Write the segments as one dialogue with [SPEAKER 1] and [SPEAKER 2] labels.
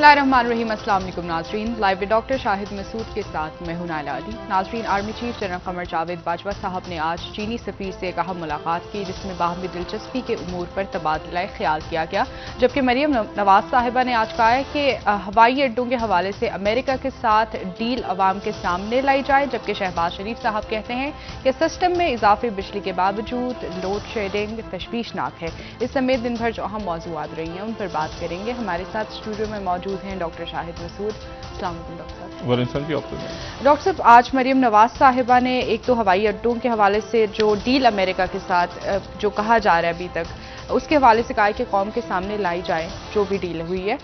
[SPEAKER 1] बिस्मिल्लाहिर्रहमानिर्रहीम। अस्सलाम वालेकुम नाज़रीन, live with doctor Shahid Masood के साथ मैं हूं नाइला अली। नाज़रीन, army chief general Qamar Javed Bajwa साहब ने आज चीनी सफीर से एक अहम मुलाकात की, जिसमें बाहमी दिलचस्पी के उमूर पर तबादला ख्याल किया गया। जबकि मरियम नवाज साहिबा ने आज कहा है कि हवाई अड्डों के हवाले से अमेरिका के साथ डील अवाम के सामने लाई जाए। जबकि शहबाज शरीफ साहब कहते हैं कि सिस्टम में इजाफी बिजली के बावजूद लोड शेडिंग तशवीशनाक है। इस समेत दिन भर जो अहम मौजूद रही हैं उन पर बात करेंगे। हमारे साथ स्टूडियो में मौजूद हैं डॉक्टर शाहिद मसूद। अस्सलाम वालेकुम डॉक्टर साहब। डॉक्टर साहब, आज मरियम नवाज साहिबा ने एक तो हवाई अड्डों के हवाले से जो डील अमेरिका के साथ जो कहा जा रहा है अभी तक, उसके हवाले से कहा है कि कौम के सामने लाई जाए जो भी डील हुई है।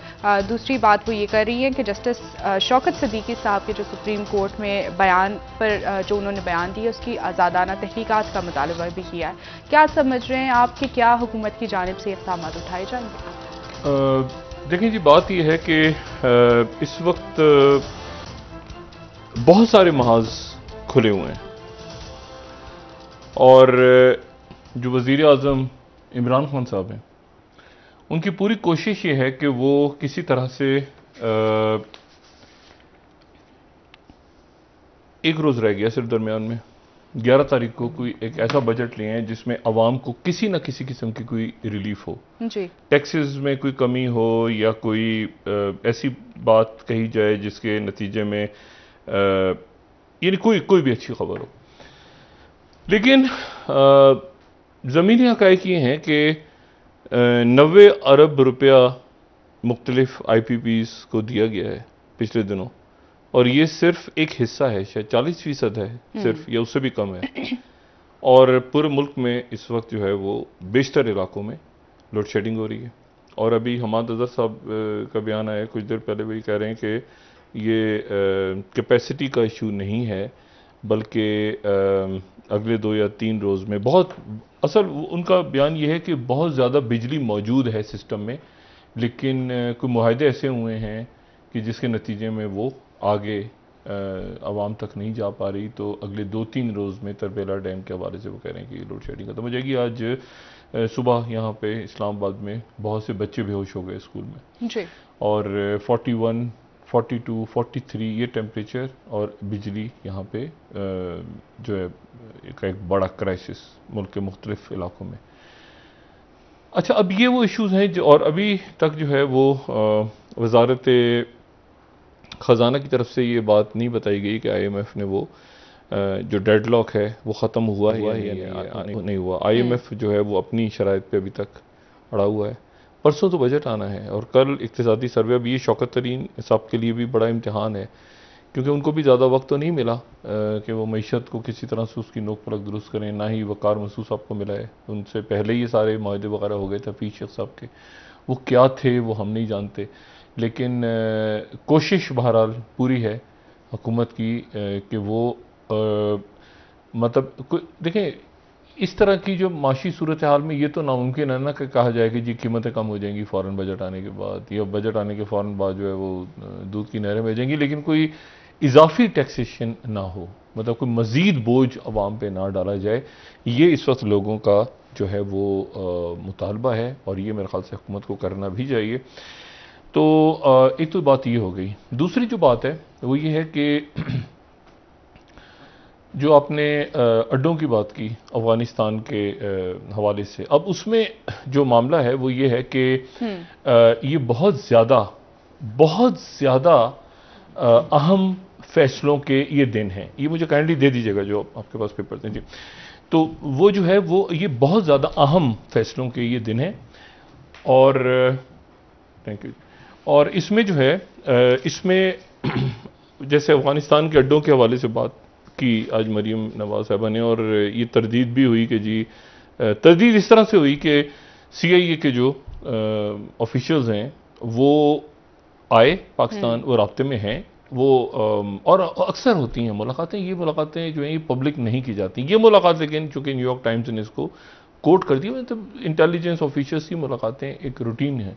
[SPEAKER 1] दूसरी बात वो ये कर रही है कि जस्टिस शौकत सदीकी साहब के जो सुप्रीम कोर्ट में बयान पर जो उन्होंने बयान दिया उसकी आज़ादाना तहकीकात का मुतालबा भी किया है। क्या समझ रहे हैं आप कि क्या हुकूमत की जानिब से इक़दाम उठाए जाएंगे?
[SPEAKER 2] देखिए जी, बात यह है कि इस वक्त बहुत सारे महाज खुले हुए हैं और जो वज़ीर आज़म इमरान खान साहब हैं उनकी पूरी कोशिश ये है कि वो किसी तरह से एक रोज़ रह गया सिर्फ दरमियान में 11 तारीख को कोई एक ऐसा बजट लिए हैं जिसमें आवाम को किसी न किसी किस्म की कोई रिलीफ हो जी। टैक्सेस में कोई कमी हो या कोई ऐसी बात कही जाए जिसके नतीजे में यानी कोई भी अच्छी खबर हो। लेकिन ज़मीनी हक़ाइक़ ये हैं कि 90 अरब रुपया मुख्तलिफ IPPs को दिया गया है पिछले दिनों, और ये सिर्फ एक हिस्सा है, शायद 40% है सिर्फ, या उससे भी कम है। और पूरे मुल्क में इस वक्त जो है वो बेशतर इलाकों में लोड शेडिंग हो रही है। और अभी हमाद अज़हर साहब का बयान आया कुछ देर पहले, वही कह रहे हैं कि ये कैपेसिटी का इशू नहीं है, बल्कि अगले 2 या 3 रोज़ में बहुत, असल उनका बयान ये है कि बहुत ज़्यादा बिजली मौजूद है सिस्टम में, लेकिन कोई मुआहदे ऐसे हुए हैं कि जिसके नतीजे में वो आगे आवाम तक नहीं जा पा रही। तो अगले 2-3 रोज़ में तरबेला डैम के हवाले से वो कह रहे हैं कि लोड शेडिंग खत्म हो जाएगी। आज सुबह यहाँ पे इस्लामाबाद में बहुत से बच्चे बेहोश हो गए स्कूल में जी। और 41, 42, 43 ये टेम्परेचर और बिजली यहाँ पे जो है एक बड़ा क्राइसिस मुल्क के मुख्तलिफ इलाकों में। अच्छा, अब ये वो इश्यूज़ हैं जो, और अभी तक जो है वो वजारत ख़जाना की तरफ से ये बात नहीं बताई गई कि IMF ने वो जो डेडलॉक है वो ख़त्म हुआ है या नहीं हुआ। IMF जो है वो अपनी शराइत पे अभी तक अड़ा हुआ है। परसों तो बजट आना है और कल इक़्तिसादी सर्वे। अब ये शौकत तरीन साहब के लिए भी बड़ा इम्तिहान है, क्योंकि उनको भी ज़्यादा वक्त तो नहीं मिला कि वो मईशत को किसी तरह से उसकी नोक पलक दुरुस्त करें, ना ही वकार मसूद साहब को मिला है। उनसे पहले ये सारे माहदे वगैरह हो गए थे हफीज़ शेख साहब के, वो क्या थे वो हम नहीं जानते। लेकिन कोशिश बहरहाल पूरी है हुकूमत की कि वो मतलब देखें, इस तरह की जो माशी सूरत हाल में ये तो नामुमकिन है ना कि कहा जाए कि जी कीमतें कम हो जाएंगी फ़ौरन बजट आने के बाद, या बजट आने के फ़ौरन बाद जो है वो दूध की नहरें बह जाएंगी, लेकिन कोई इजाफी टैक्सेशन ना हो, मतलब कोई मज़ीद बोझ अवाम पे ना डाला जाए। ये इस वक्त लोगों का जो है वो मुतालबा है और ये मेरे ख्याल से हुकूमत को करना भी चाहिए। तो एक तो बात ये हो गई। दूसरी जो बात है वो ये है कि जो आपने अड्डों की बात की अफ़गानिस्तान के हवाले से, अब उसमें जो मामला है वो ये है कि ये बहुत ज़्यादा अहम फैसलों के ये दिन हैं। ये मुझे काइंडली दे दीजिएगा जो आपके पास पेपर हैं जी। तो वो जो है वो ये बहुत ज़्यादा अहम फैसलों के ये दिन हैं और थैंक यू। और इसमें जो है इसमें जैसे अफ़गानिस्तान के अड्डों के हवाले से बात की आज मरियम नवाज साहबा ने, और ये तरदीद भी हुई कि जी तरदीद इस तरह से हुई कि CIA के जो ऑफिशियल्स हैं वो आए पाकिस्तान, वो राब्ते में हैं वो, और अक्सर होती हैं मुलाकातें। ये मुलाकातें जो हैं ये पब्लिक नहीं की जाती ये मुलाकात, लेकिन चूँकि न्यूयॉर्क टाइम्स ने इसको कोट कर दिया, मतलब इंटेलिजेंस ऑफिसर्स की मुलाकातें एक रूटीन है।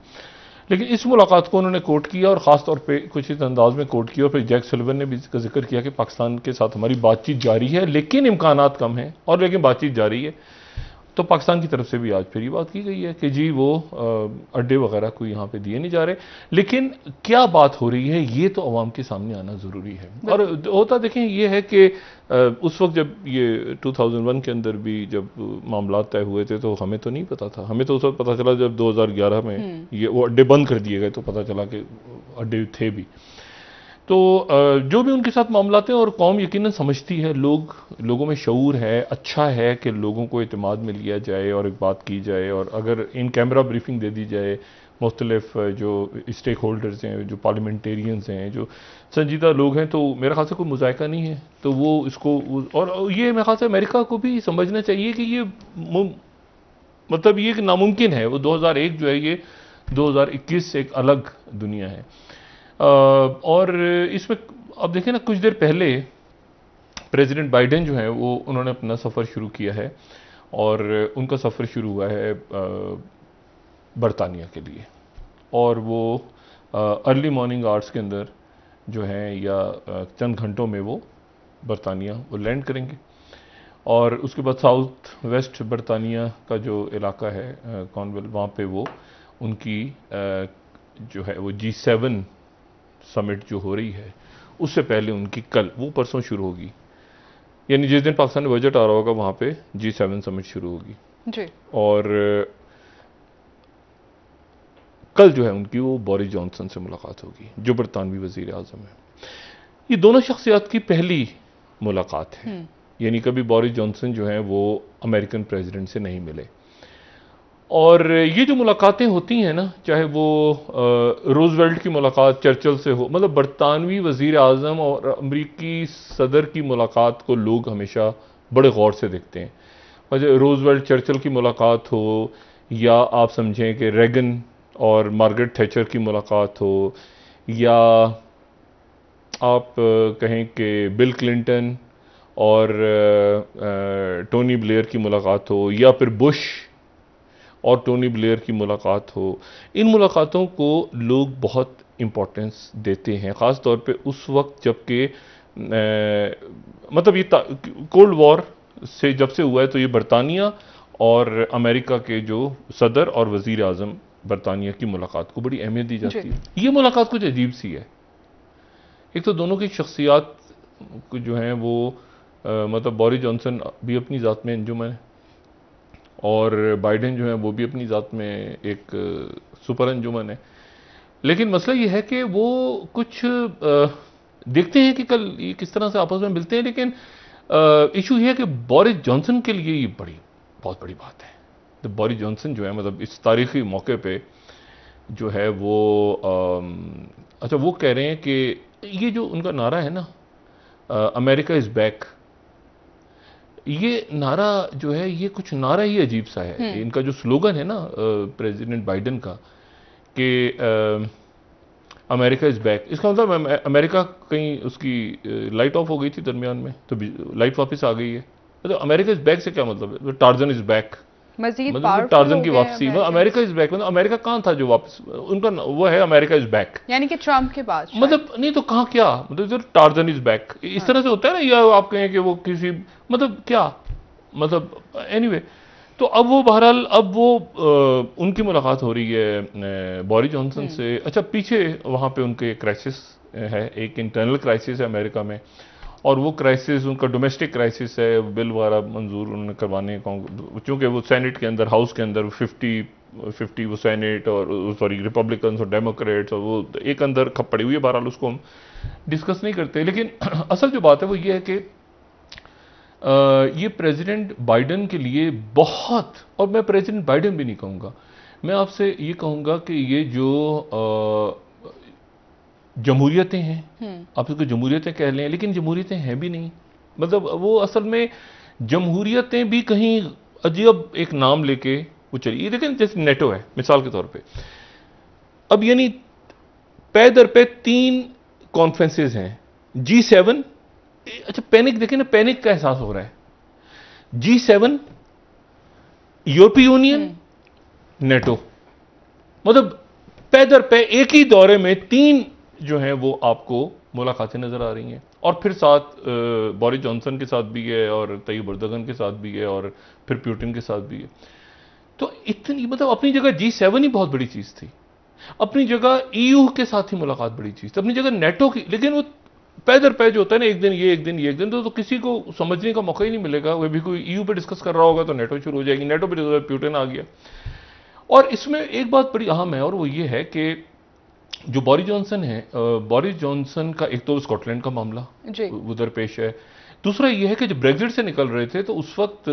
[SPEAKER 2] लेकिन इस मुलाकात को उन्होंने कोट किया और ख़ास तौर पे कुछ इस अंदाज में कोट किया, और फिर जैक सुलिवन ने भी इसका जिक्र किया कि पाकिस्तान के साथ हमारी बातचीत जारी है, लेकिन इम्कानात कम हैं, और लेकिन बातचीत जारी है। तो पाकिस्तान की तरफ से भी आज फिर ये बात की गई है कि जी वो अड्डे वगैरह कोई यहाँ पे दिए नहीं जा रहे, लेकिन क्या बात हो रही है ये तो अवाम के सामने आना ज़रूरी है। और होता देखें ये है कि उस वक्त जब ये 2001 के अंदर भी जब मामला तय हुए थे तो हमें तो नहीं पता था, हमें तो उस वक्त पता चला जब 2011 में ये वो अड्डे बंद कर दिए गए तो पता चला कि अड्डे थे भी। तो जो भी उनके साथ मामलात हैं, और कौम यकीनन समझती है, लोगों में शऊर है, अच्छा है कि लोगों को एतमाद में लिया जाए और एक बात की जाए, और अगर इन कैमरा ब्रीफिंग दे दी जाए, मुख्तलिफ जो स्टेक होल्डर्स हैं, जो पार्लियामेंटेरियंस हैं, जो संजीदा लोग हैं, तो मेरे ख्याल से कोई मुज़ायका नहीं है। तो वो इसको, और ये मेरे ख्याल से अमेरिका को भी समझना चाहिए कि ये मतलब ये नामुमकिन है। वो 2001 जो है, ये 2021 एक अलग दुनिया है। और इसमें अब देखें ना, कुछ देर पहले प्रेसिडेंट बाइडेन जो है वो उन्होंने अपना सफ़र शुरू किया है, और उनका सफ़र शुरू हुआ है बरतानिया के लिए, और वो अर्ली मॉर्निंग आवर्स के अंदर जो है या चंद घंटों में वो बरतानिया वो लैंड करेंगे। और उसके बाद साउथ वेस्ट बरतानिया का जो इलाका है कॉर्नवाल, वहाँ पे वो उनकी जो है वो G7 समिट जो हो रही है, उससे पहले उनकी कल वो परसों शुरू होगी, यानी जिस दिन पाकिस्तान में बजट आ रहा होगा वहाँ पे G7 समिट शुरू होगी
[SPEAKER 1] जी।
[SPEAKER 2] और कल जो है उनकी वो बोरिस जॉनसन से मुलाकात होगी जो बरतानवी वजीर आज़म है। ये दोनों शख्सियात की पहली मुलाकात है, यानी कभी बोरिस जॉनसन जो है वो अमेरिकन प्रेसिडेंट से नहीं मिले। और ये जो मुलाकातें होती हैं ना, चाहे वो रूजवेल्ट की मुलाकात चर्चिल से हो, मतलब बरतानवी वजीर आज़म और अमरीकी सदर की मुलाकात को लोग हमेशा बड़े गौर से देखते हैं। मतलब रूजवेल्ट चर्चिल की मुलाकात हो, या आप समझें कि रेगन और मार्गरेट थैचर की मुलाकात हो, या आप कहें कि बिल क्लिंटन और टोनी ब्लेयर की मुलाकात हो, या फिर बुश और टोनी ब्लेयर की मुलाकात हो, इन मुलाकातों को लोग बहुत इम्पोर्टेंस देते हैं, ख़ास तौर पे उस वक्त जबकि मतलब ये कोल्ड वॉर से जब से हुआ है, तो ये बरतानिया और अमेरिका के जो सदर और वजीर आज़म बरतानिया की मुलाकात को बड़ी अहमियत दी जाती है। ये मुलाकात कुछ अजीब सी है। एक तो दोनों की शख्सियात जो हैं वो मतलब बोरिस जॉनसन भी अपनी ज़ात में अंजुमन है, और बाइडेन जो है वो भी अपनी ज़ात में एक सुपर अंजुमन है। लेकिन मसला ये है कि वो कुछ देखते हैं कि कल ये किस तरह से आपस में मिलते हैं, लेकिन इशू ये है कि बोरिस जॉनसन के लिए ये बहुत बड़ी बात है। तो बोरिस जॉनसन जो है मतलब इस तारीखी मौके पे जो है वो अच्छा वो कह रहे हैं कि ये जो उनका नारा है ना, अमेरिका इज़ बैक, ये नारा जो है ये कुछ नारा ही अजीब सा है। इनका जो स्लोगन है ना प्रेसिडेंट बाइडेन का कि अमेरिका इज़ बैक, इसका मतलब अमेरिका कहीं उसकी लाइट ऑफ हो गई थी दरमियान में तो लाइट वापस आ गई है। मतलब अमेरिका इज़ बैक से क्या मतलब है? टार्जन इज़ बैक, मतलब टार्जन की वापसी, मतलब अमेरिका इज बैक, मतलब अमेरिका कहाँ था जो वापस, उनका वो है अमेरिका इज बैक, यानी कि ट्रम्प के बाद मतलब नहीं तो कहाँ क्या, मतलब टार्जन इज बैक इस तरह से होता है ना, या आप कहें कि वो किसी मतलब क्या मतलब एनीवे। तो अब वो बहरहाल अब वो उनकी मुलाकात हो रही है बोरिस जॉनसन से। अच्छा पीछे वहाँ पे उनके क्राइसिस है, एक इंटरनल क्राइसिस है अमेरिका में, और वो क्राइसिस उनका डोमेस्टिक क्राइसिस है। बिल वगैरह मंजूर उन्होंने करवाने, चूँकि वो सेनेट के अंदर, हाउस के अंदर 50 वो सेनेट और सॉरी रिपब्लिकन्स और डेमोक्रेट्स और वो एक अंदर खप पड़ी हुई है। बहरहाल उसको हम डिस्कस नहीं करते, लेकिन असल जो बात है वो ये है कि ये प्रेसिडेंट बाइडेन के लिए बहुत, और मैं प्रेसिडेंट बाइडेन भी नहीं कहूँगा, मैं आपसे ये कहूँगा कि ये जो जमहूरियतें हैं, आप इसको जमहूरियतें कह लें, लेकिन जमहूरियतें हैं भी नहीं। मतलब वो असल में जमहूरियतें भी कहीं अजीब एक नाम लेके वो चली। लेकिन जैसे नेटो है मिसाल के तौर पे, अब यानी पे दर पे 3 कॉन्फ्रेंसेज हैं, G7, अच्छा पैनिक देखें ना, पैनिक का एहसास हो रहा है। G7, यूरोपीय यूनियन, नेटो, मतलब पे दर पे एक ही दौरे में 3 जो है वो आपको मुलाकातें नजर आ रही हैं, और फिर साथ बोरिस जॉनसन के साथ भी है और तैयब एर्दोगन के साथ भी है और फिर पुतिन के साथ भी है। तो इतनी मतलब अपनी जगह G7 ही बहुत बड़ी चीज थी, अपनी जगह EU के साथ ही मुलाकात बड़ी चीज थी, अपनी जगह नेटो की, लेकिन वो पै दर पै जो होता है ना, एक दिन ये एक दिन ये एक दिन, तो किसी को समझने का मौका ही नहीं मिलेगा। वो भी कोई EU पे डिस्कस कर रहा होगा तो नेटो शुरू हो जाएगी, नेटो पे पुतिन आ गया। और इसमें एक बात बड़ी अहम है और वो ये है कि जो बोरिस जॉनसन है, बोरिस जॉनसन का एक तो स्कॉटलैंड का मामला उधर पेश है, दूसरा ये है कि जब ब्रेग्जिट से निकल रहे थे तो उस वक्त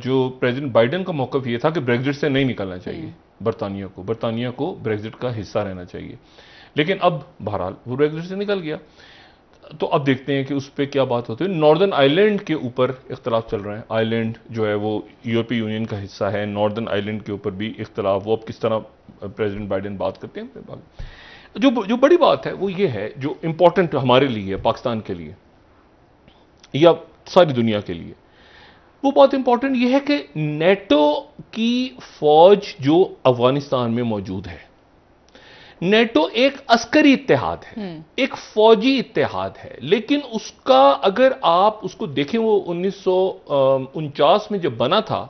[SPEAKER 2] जो प्रेसिडेंट बाइडेन का मौकफ ये था कि ब्रेग्जिट से नहीं निकलना चाहिए बरतानिया को ब्रेग्जिट का हिस्सा रहना चाहिए, लेकिन अब बहरहाल वो ब्रेग्जिट से निकल गया। तो अब देखते हैं कि उस पर क्या बात होती है। नॉर्दर्न आयरलैंड के ऊपर इख्तलाफ चल रहे हैं, आयरलैंड जो है वो यूरोपीय यूनियन का हिस्सा है, नॉर्दर्न आयरलैंड के ऊपर भी इख्तलाफ, वो अब किस तरह प्रेसिडेंट बाइडेन बात करते हैं। जो बड़ी बात है वो ये है, जो इंपॉर्टेंट हमारे लिए, पाकिस्तान के लिए या सारी दुनिया के लिए, वो बहुत इंपॉर्टेंट ये है कि नेटो की फौज जो अफगानिस्तान में मौजूद है, नेटो एक अस्करी इत्तेहाद है, एक फौजी इत्तेहाद है, लेकिन उसका अगर आप उसको देखें, वो 1949 में जब बना था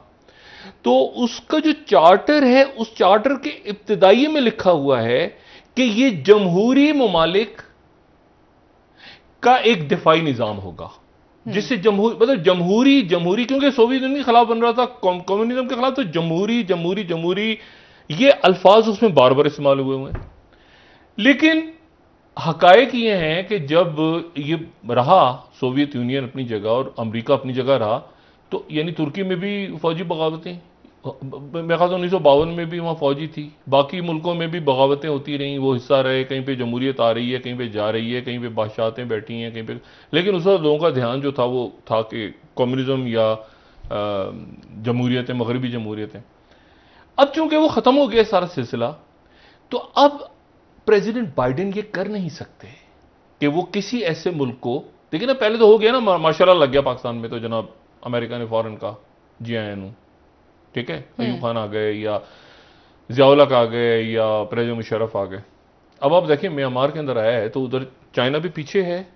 [SPEAKER 2] तो उसका जो चार्टर है, उस चार्टर के इब्तिदाई में लिखा हुआ है कि ये जमहूरी ममालिक का एक दिफाई निजाम होगा, जिससे जमहूरी क्योंकि सोवियत यूनियन के खिलाफ बन रहा था, कम्युनिज्म के खिलाफ, तो जमहूरी ये अल्फाज उसमें बार बार इस्तेमाल हुए हैं। लेकिन हकायक ये हैं कि जब ये रहा सोवियत यूनियन अपनी जगह और अमेरिका अपनी जगह रहा, तो यानी तुर्की में भी फौजी बगावतें, मेरे ख्याल से 1952 में भी वहाँ फौजी थी, बाकी मुल्कों में भी बगावतें होती रहीं, वो हिस्सा रहे, कहीं पे जमहूरियत आ रही है, कहीं पे जा रही है, कहीं पे बादशाहतें बैठी हैं, कहीं पे, लेकिन उस वक्त लोगों का ध्यान जो था वो था कि कम्युनिज्म या जमहूरियतें, मगरबी जमहूरियतें। अब चूंकि वो ख़त्म हो गया सारा सिलसिला, तो अब प्रेसिडेंट बाइडेन ये कर नहीं सकते कि वो किसी ऐसे मुल्क को, देखिए ना, पहले तो हो गया ना, माशाल्लाह लग गया पाकिस्तान में, तो जनाब अमेरिका ने फौरन कहा GINU, ठीक है, अयूब खान आ गए या जियाउल हक आ गए या परवेज मुशर्रफ आ गए। अब आप देखिए म्यांमार के अंदर आया है तो उधर चाइना भी पीछे है,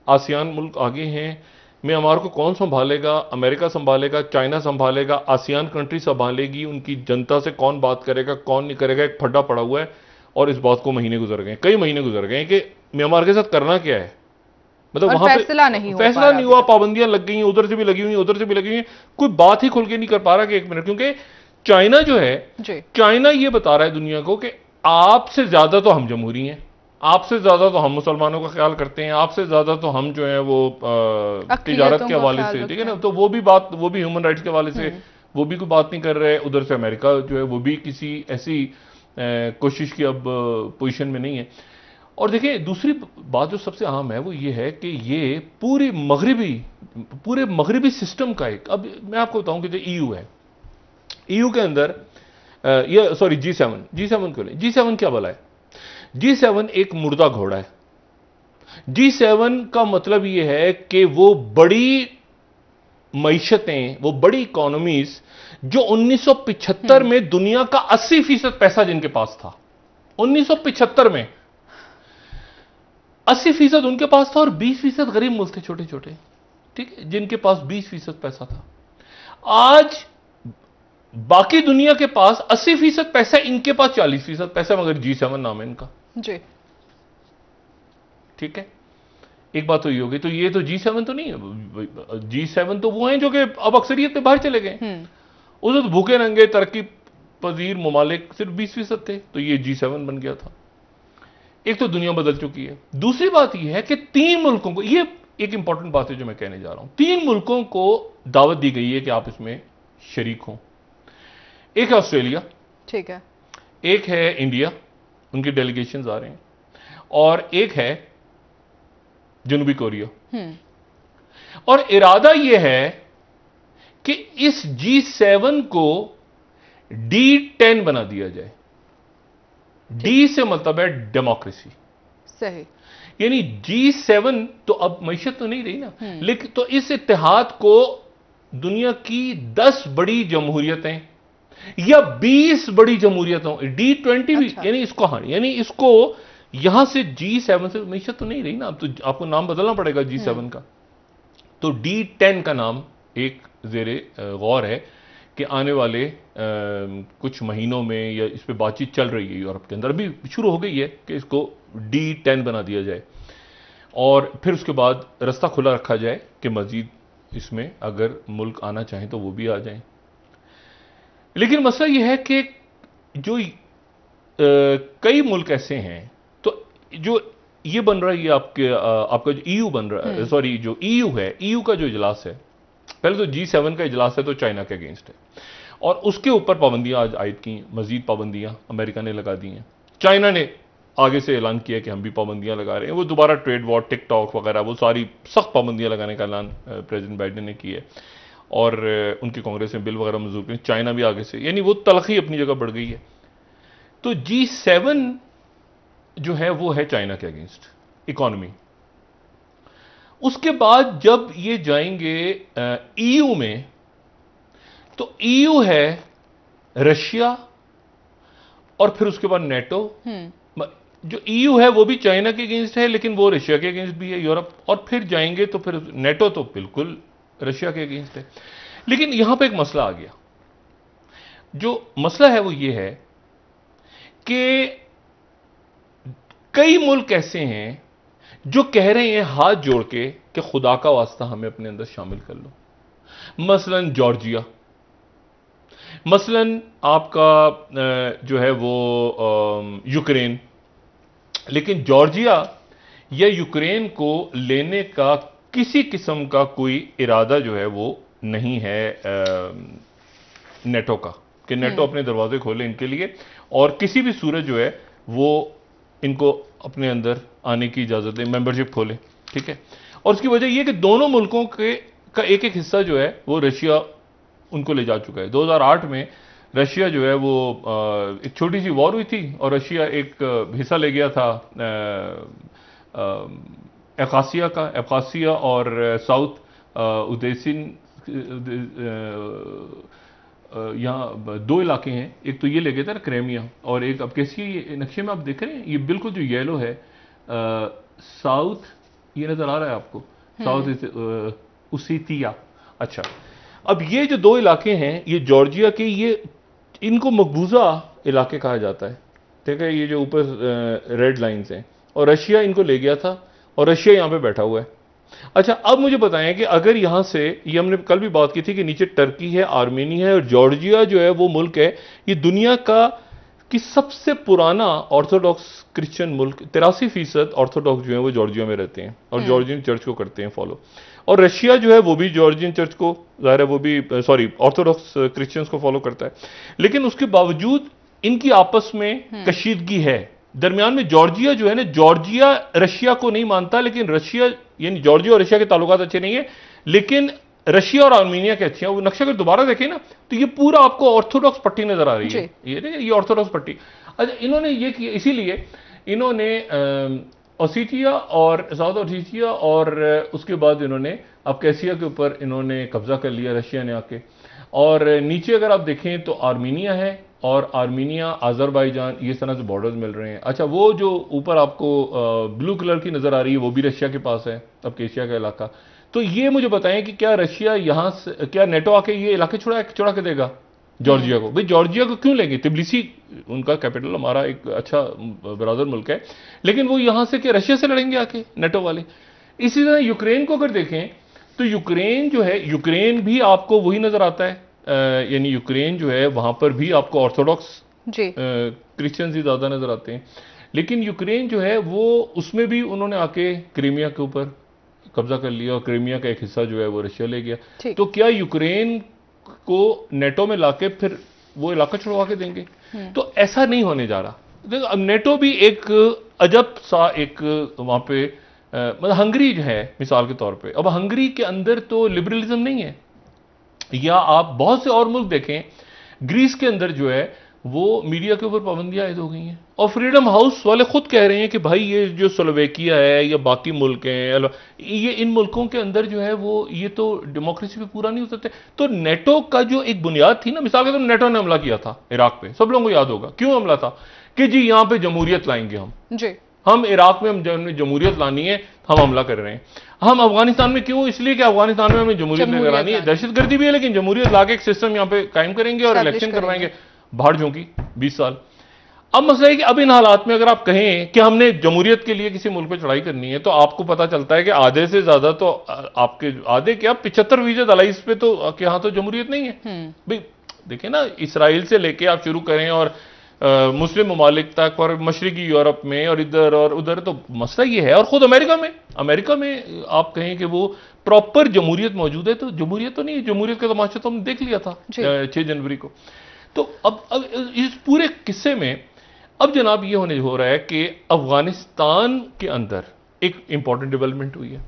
[SPEAKER 2] आसियान मुल्क आगे हैं, म्यांमार को कौन संभालेगा? अमेरिका संभालेगा, चाइना संभालेगा, आसियान कंट्री संभालेगी, उनकी जनता से कौन बात करेगा, कौन नहीं करेगा, एक फड्डा पड़ा हुआ है। और इस बात को महीने गुजर गए, कई महीने गुजर गए कि म्यांमार के साथ करना क्या है, मतलब वहां पे फैसला नहीं हुआ, पाबंदियां लग गई, उधर से भी लगी हुई, उधर से भी लगी हुई, कोई बात ही खुल के नहीं कर पा रहा कि 1 मिनट, क्योंकि चाइना जो है, चाइना ये बता रहा है दुनिया को कि आपसे ज्यादा तो हम जमहूरी हैं, आपसे ज्यादा तो हम मुसलमानों का ख्याल करते हैं, आपसे ज्यादा तो हम जो है वो तिजारत के हवाले से, ठीक है ना, तो वो भी बात, वो भी ह्यूमन राइट्स के हवाले से वो भी कोई बात नहीं कर रहे। उधर से अमेरिका जो है वो भी किसी ऐसी कोशिश की अब पोजीशन में नहीं है। और देखिए दूसरी बात जो सबसे अहम है वो ये है कि ये पूरे मगरिबी सिस्टम का एक, अब मैं आपको बताऊं कि जो EU है, EU के अंदर ये सॉरी G7 क्यों नहीं, G7 क्या भला है? G7 एक मुर्दा घोड़ा है। G7 का मतलब ये है कि वो बड़ी मईशतें, वो बड़ी इकोनॉमीज जो 1975 में दुनिया का 80% पैसा जिनके पास था, 1975 में 80% उनके पास था और 20% गरीब मुल्क थे, छोटे छोटे, ठीक है, जिनके पास 20% पैसा था। आज बाकी दुनिया के पास 80% पैसा, इनके पास 40% पैसा, मगर G7 नाम है इनका जी, ठीक है। एक बात तो ये होगी, तो ये तो G7 तो नहीं है, G7 तो वो हैं जो कि अब अक्सरियत में बाहर चले गए। उस वक्त भूखे नंगे तरक्की पजीर ममालिक सिर्फ 20% थे, तो ये G7 बन गया था। एक तो दुनिया बदल चुकी है। दूसरी बात यह है कि 3 मुल्कों को, ये एक इंपॉर्टेंट बात है जो मैं कहने जा रहा हूं, 3 मुल्कों को दावत दी गई है कि आप इसमें शरीक हों। एक है ऑस्ट्रेलिया, ठीक है, एक है इंडिया, उनकी डेलीगेशंस आ रहे हैं, और एक है जनूबी कोरिया। और इरादा यह है कि इस G7 को D10 बना दिया जाए। D से मतलब है डेमोक्रेसी, सही, यानी G7 तो अब मैशत तो नहीं रही ना, लेकिन तो इस इत्तेहाद को दुनिया की 10 बड़ी जमहूरियतें या 20 बड़ी जमहूरियतों, D20 भी, यानी इसको, हाँ, यानी इसको यहां से G7 से मीशत तो नहीं रही ना, अब तो आपको नाम बदलना पड़ेगा G7 का। तो D10 का नाम एक ज़ेरे गौर है कि आने वाले कुछ महीनों में, या इस पे बातचीत चल रही है यूरोप के अंदर, अभी शुरू हो गई है कि इसको D10 बना दिया जाए, और फिर उसके बाद रास्ता खुला रखा जाए कि मजीद इसमें अगर मुल्क आना चाहें तो वो भी आ जाएं। लेकिन मसला यह है कि जो कई मुल्क ऐसे हैं, तो जो ये बन रहा है, ये आपका जो EU बन रहा है, सॉरी जो EU है, EU का जो इजलास है, पहले तो G7 का इजलास है तो चाइना के अगेंस्ट है, और उसके ऊपर पाबंदियां आज आयद की, मजीद पाबंदियां अमेरिका ने लगा दी हैं। चाइना ने आगे से ऐलान किया कि हम भी पाबंदियां लगा रहे हैं, वो दोबारा ट्रेड वॉर, टिकटॉक वगैरह, वो सारी सख्त पाबंदियां लगाने का ऐलान प्रेसिडेंट बाइडेन ने किया है, और उनकी कांग्रेस में बिल वगैरह मंजूर किए। चाइना भी आगे से, यानी वो तलखी अपनी जगह बढ़ गई है। तो G7 जो है वो है चाइना के अगेंस्ट इकोनॉमी। उसके बाद जब ये जाएंगे EU में, तो EU है रशिया, और फिर उसके बाद नेटो। जो EU है वो भी चाइना के अगेंस्ट है, लेकिन वो रशिया के अगेंस्ट भी है, यूरोप। और फिर जाएंगे तो फिर नेटो तो बिल्कुल रशिया के अगेंस्ट है। लेकिन यहां पे एक मसला आ गया। जो मसला है वो ये है कि कई मुल्क ऐसे हैं जो कह रहे हैं हाथ जोड़ के कि खुदा का वास्ता हमें अपने अंदर शामिल कर लो। मसलन जॉर्जिया, मसलन आपका जो है वो यूक्रेन। लेकिन जॉर्जिया या यूक्रेन को लेने का किसी किस्म का कोई इरादा जो है वो नहीं है नेटो का, कि नेटो अपने दरवाजे खोले इनके लिए, और किसी भी सूरत जो है वो इनको अपने अंदर आने की इजाजत दे, मेंबरशिप खोले, ठीक है। और उसकी वजह यह कि दोनों मुल्कों का एक एक हिस्सा जो है वो रशिया उनको ले जा चुका है। 2008 में रशिया जो है वो एक छोटी सी वॉर हुई थी, और रशिया एक हिस्सा ले गया था अब्खासिया और साउथ उदेसिन। यहाँ दो इलाके हैं, एक तो ये ले गया था ना क्रेमिया, और एक अब कैसी नक्शे में आप देख रहे हैं, ये बिल्कुल जो येलो है साउथ, ये नजर आ रहा है आपको, साउथ उसीतिया। अच्छा, अब ये जो दो इलाके हैं ये जॉर्जिया के, ये इनको मकबूजा इलाके कहा जाता है, ठीक है, ये जो ऊपर रेड लाइंस हैं, और रशिया इनको ले गया था, और रशिया यहां पे बैठा हुआ है। अच्छा, अब मुझे बताएं कि अगर यहां से, ये हमने कल भी बात की थी कि नीचे टर्की है, आर्मेनिया है, और जॉर्जिया जो है वो मुल्क है, ये दुनिया की सबसे पुराना ऑर्थोडॉक्स क्रिश्चियन मुल्क, 83% ऑर्थोडॉक्स जो है वो जॉर्जिया में रहते हैं, और जॉर्जियन चर्च को करते हैं फॉलो। और रशिया जो है वो भी जॉर्जियन चर्च को, जाहिर है वो भी ऑर्थोडॉक्स क्रिश्चियंस को फॉलो करता है। लेकिन उसके बावजूद इनकी आपस में कशीदगी है। दरमियान में जॉर्जिया जो है ना, जॉर्जिया रशिया को नहीं मानता, लेकिन रशिया, यानी जॉर्जिया और रशिया के ताल्लुकात अच्छे नहीं है, लेकिन रशिया और आर्मेनिया के अच्छे हैं। वो नक्शा अगर दोबारा देखें ना, तो ये पूरा आपको ऑर्थोडॉक्स पट्टी नजर आ रही है, ये ऑर्थोडॉक्स पट्टी। अच्छा, इन्होंने ये किया, इसीलिए इन्होंने ओसेटिया और साउथ ओसेटिया, और उसके बाद इन्होंने अब्खासिया के ऊपर इन्होंने कब्जा कर लिया रशिया ने आके। और नीचे अगर आप देखें तो आर्मीनिया है, और आर्मीनिया, अजरबैजान, ये तरह से बॉर्डर्स मिल रहे हैं। अच्छा, वो जो ऊपर आपको ब्लू कलर की नजर आ रही है वो भी रशिया के पास है, अब्खासिया का इलाका। तो ये मुझे बताएं कि क्या रशिया यहां से, क्या नेटो आके ये इलाके छुड़ा के देगा जॉर्जिया को? भाई जॉर्जिया को क्यों लेंगे? तिब्लिसी उनका कैपिटल, हमारा एक अच्छा बरादर मुल्क है, लेकिन वो यहां से क्या रशिया से लड़ेंगे आके नेटो वाले? इसी तरह यूक्रेन को अगर देखें तो यूक्रेन जो है, यूक्रेन भी आपको वही नजर आता है, यानी यूक्रेन जो है वहां पर भी आपको ऑर्थोडॉक्स क्रिश्चियंस ही ज्यादा नजर आते हैं। लेकिन यूक्रेन जो है वो, उसमें भी उन्होंने आके क्रीमिया के ऊपर कब्जा कर लिया, और क्रीमिया का एक हिस्सा जो है वो रशिया ले गया। तो क्या यूक्रेन को नेटो में लाके फिर वो इलाका छुड़वा के देंगे? तो ऐसा नहीं होने जा रहा। देखो, अब नेटो भी एक अजब सा एक वहां पे, मतलब हंगरी जो है मिसाल के तौर पे, अब हंगरी के अंदर तो लिबरलिज्म नहीं है, या आप बहुत से और मुल्क देखें, ग्रीस के अंदर जो है वो मीडिया के ऊपर पाबंदियां आयद हो गई हैं, और फ्रीडम हाउस वाले खुद कह रहे हैं कि भाई ये जो स्लोवेकिया है या बाकी मुल्क हैं, ये इन मुल्कों के अंदर जो है वो ये तो डेमोक्रेसी पे पूरा नहीं उतरते। तो नेटो का जो एक बुनियाद थी ना, मिसाल के तौर पर नेटो ने हमला किया था इराक पे, सब लोगों को याद होगा क्यों हमला था, कि जी यहां पे जमहूरियत लाएंगे हम, जी हम इराक में हम जमहूरियत लानी है, हम हमला कर रहे हैं। हम अफगानिस्तान में क्यों? इसलिए कि अफगानिस्तान में हमें जमहूरियत लेकर आनी है। दहशतगर्दी भी है, लेकिन जमहूरियत लाके एक सिस्टम यहां पे कायम करेंगे और इलेक्शन करवाएंगे। भाड़ झोंकी 20 साल। अब मसला है कि अब इन हालात में अगर आप कहें कि हमने जमहूरियत के लिए किसी मुल्क पे चढ़ाई करनी है, तो आपको पता चलता है कि आधे से ज्यादा तो आपके आधे क्या 75% अलाइज पे तो कि यहां तो जमहूरियत नहीं है। भाई देखिए ना, इसराइल से लेके आप शुरू करें और मुस्लिम ममालिक तक और मशरकी यूरोप में और इधर और उधर, तो मसला ये है। और खुद अमेरिका में आप कहें कि वो प्रॉपर जमहूरियत मौजूद है, तो जमहूरियत तो नहीं है। जमहूरियत का तमाशा तो हमने देख लिया था 6 जनवरी को। तो अब इस पूरे किस्से में अब जनाब ये होने हो रहा है कि अफगानिस्तान के अंदर एक इंपॉर्टेंट डेवलपमेंट हुई है,